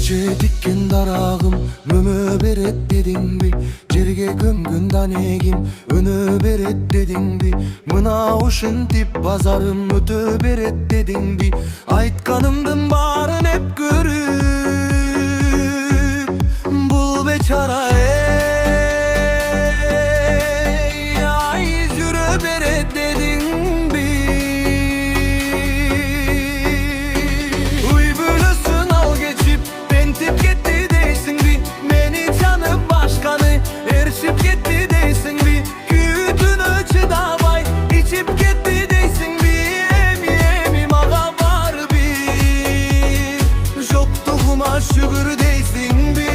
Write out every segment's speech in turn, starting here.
Gece dikkin darağım mümü beret dedin bi, jerge gömgündan egin önü beret dedin bi, mına uşun tip bazarım ötö beret dedin bi. Aytkanımdın bарын hep görüp bul beçara ey, ay jüre beret dedin bi. Uy bölüsün al geçip tip gitti deysin bi, meni canım başkanı erişip gitti deysin bi. Kütünü çıdabay içip gitti deysin bi, emi emi mağa var bi, joktuğuma şükür deysin bi.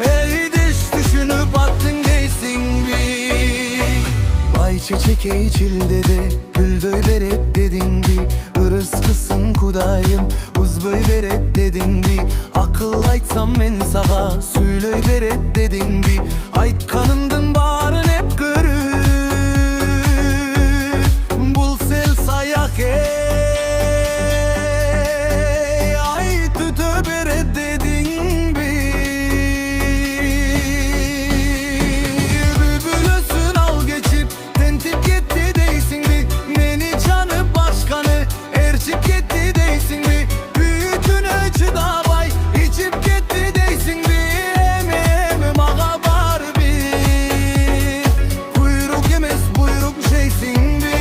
Ey diş düşünüp attın deysin bi. Ay çiçeğe içildi de güldöy beret dedin bi, ırız kısın kudayım uzböy beret dedin bi. Akıl aytsam men sağa söylöy beret dedin bi. Aytkanımdın bарын hep görüp bul sel sayak ey, ay tütö beret dedin bi. Bülbülüsün al geçip tentip gitti deysin bi, meni canı başkanı erçip gitti deysin bi. Büyütünü çıdabay içip gitti deysin bi, emi emi mağa var bi, buyruk emez buyruk şeysin bi.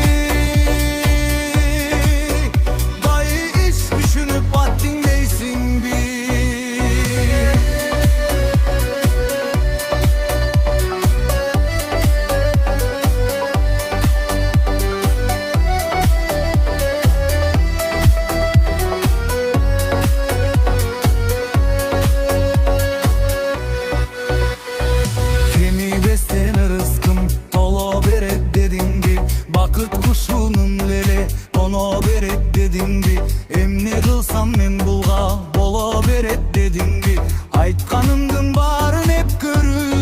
Dayı iş düşünüp attın deysin bi. Kemi besten rızkım tolo beret dedin bi, bakıt kuşunun lele ono beret dedin bi. Emne kılsam men bulga bolo beret dedin bi. Aytkanımdın bарын hep görüp